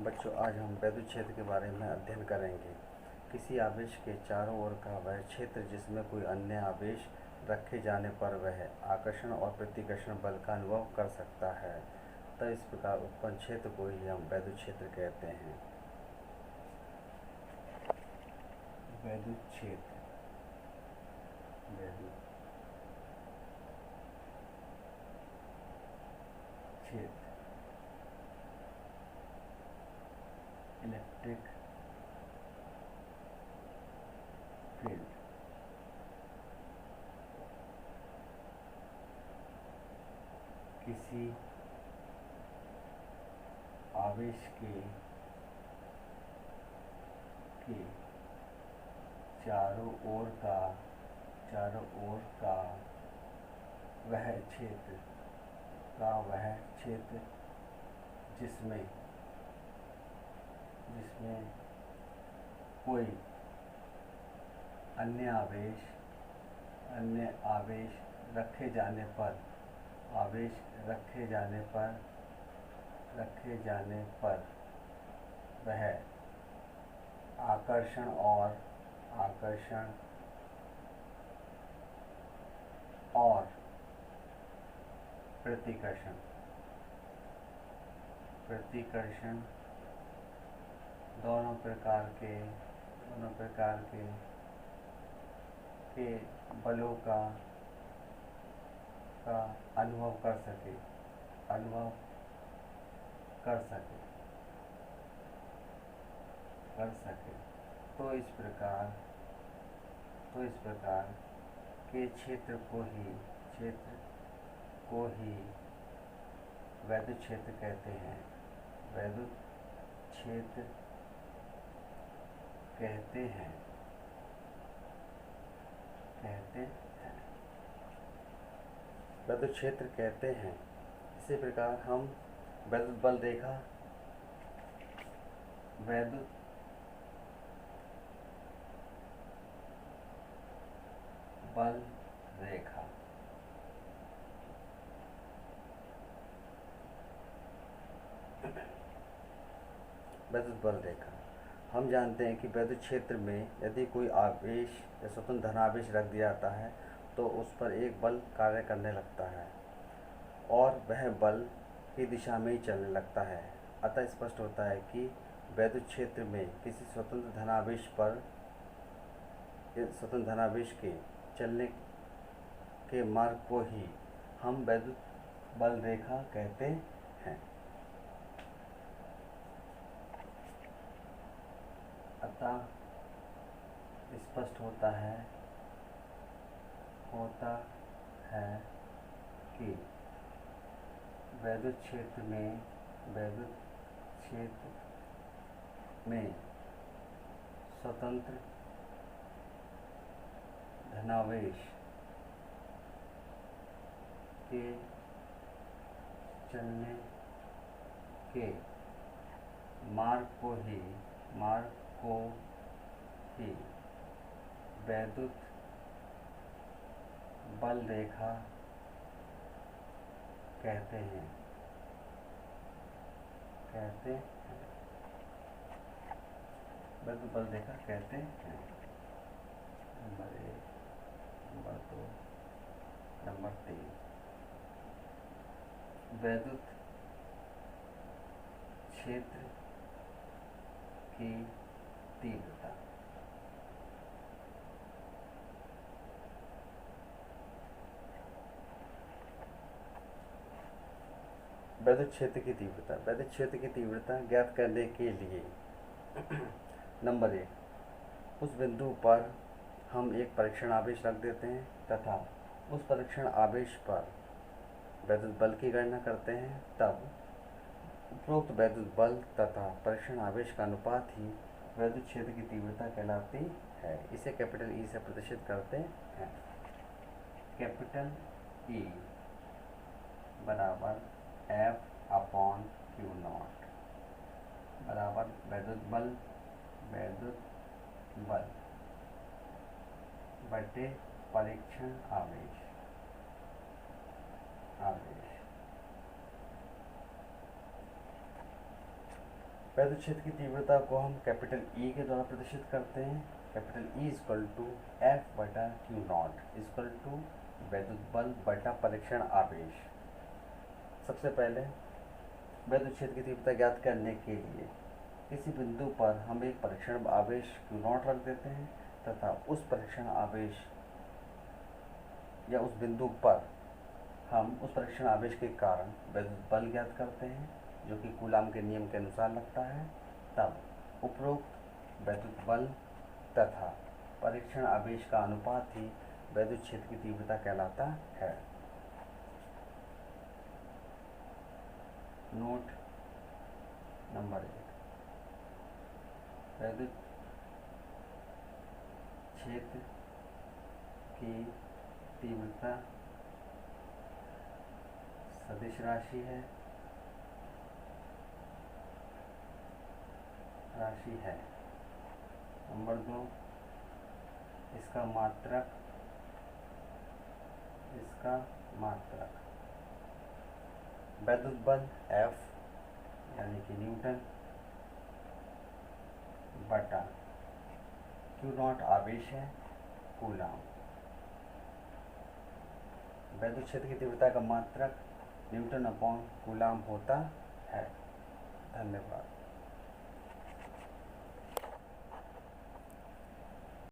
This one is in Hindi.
बच्चों, आज हम वैद्युत क्षेत्र के बारे में अध्ययन करेंगे। किसी आवेश के चारों ओर का वह क्षेत्र जिसमें कोई अन्य आवेश रखे जाने पर वह आकर्षण और प्रतिकर्षण बल का अनुभव कर सकता है, तो इस प्रकार उत्पन्न क्षेत्र को ही हम वैद्युत क्षेत्र कहते हैं। वैद्युत क्षेत्र, वैद्युत क्षेत्र, इलेक्ट्रिक फील्ड, किसी आवेश के चारों ओर का वह क्षेत्र जिसमें कोई अन्य आवेश रखे जाने पर वह आकर्षण और प्रतिकर्षण दोनों प्रकार के बलों का अनुभव कर सके। तो इस प्रकार के क्षेत्र को ही वैद्युत क्षेत्र कहते हैं। वैद्युत क्षेत्र कहते हैं। इसी प्रकार हम वैद्युत बल रेखा, वैद्युत बल रेखा, हम जानते हैं कि वैद्युत क्षेत्र में यदि कोई आवेश या स्वतंत्र धनावेश रख दिया जाता है तो उस पर एक बल कार्य करने लगता है और वह बल की दिशा में ही चलने लगता है। अतः स्पष्ट होता है कि वैद्युत क्षेत्र में किसी स्वतंत्र धनावेश के चलने के मार्ग को ही हम वैद्युत बल रेखा कहते हैं। अतः स्पष्ट होता है कि वैद्युत क्षेत्र में स्वतंत्र धनावेश के चलने के मार्ग को ही वैद्युत बल रेखा कहते हैं। वैद्युत बल रेखा कहते हैं। नंबर 1, नंबर 2, नंबर 3, वैद्युत क्षेत्र की तीव्रता। वैद्युत क्षेत्र की तीव्रता ज्ञात करने के लिए नंबर 1, उस बिंदु पर हम एक परीक्षण आवेश रख देते हैं तथा उस परीक्षण आवेश पर वैद्युत बल की गणना करते हैं। तब उपरोक्त वैद्युत बल तथा परीक्षण आवेश का अनुपात ही वैद्युत क्षेत्र की तीव्रता कहलाती है। इसे कैपिटल ई से प्रदर्शित करते हैं। कैपिटल ई बराबर F/Q0 बराबर वैद्युत बल बटे परीक्षण आवेश। वैद्युत क्षेत्र की तीव्रता को हम कैपिटल ई के द्वारा प्रदर्शित करते हैं। Capital E equal to F बटा क्यू नॉट इक्वल टू वैद्युत बल बटा परीक्षण आवेश। सबसे पहले वैद्युत क्षेत्र की तीव्रता ज्ञात करने के लिए किसी बिंदु पर हम एक परीक्षण आवेश क्यू नॉट रख देते हैं तथा उस परीक्षण आवेश या उस बिंदु पर हम उस परीक्षण आवेश के कारण वैद्युत बल ज्ञात करते हैं जो कि कूलाम के नियम के अनुसार लगता है। तब उपरोक्त वैद्युत बल तथा परीक्षण आवेश का अनुपात ही वैद्युत क्षेत्र की तीव्रता कहलाता है। नोट नंबर 1, वैद्युत क्षेत्र की तीव्रता सदिश राशि है। नंबर 2, इसका मात्रक वैद्युत बल F यानी कि न्यूटन बटा क्यू नॉट आवेश है कूलाम। वैद्युत क्षेत्र की तीव्रता का मात्रक न्यूटन अपॉन कूलाम होता है। धन्यवाद।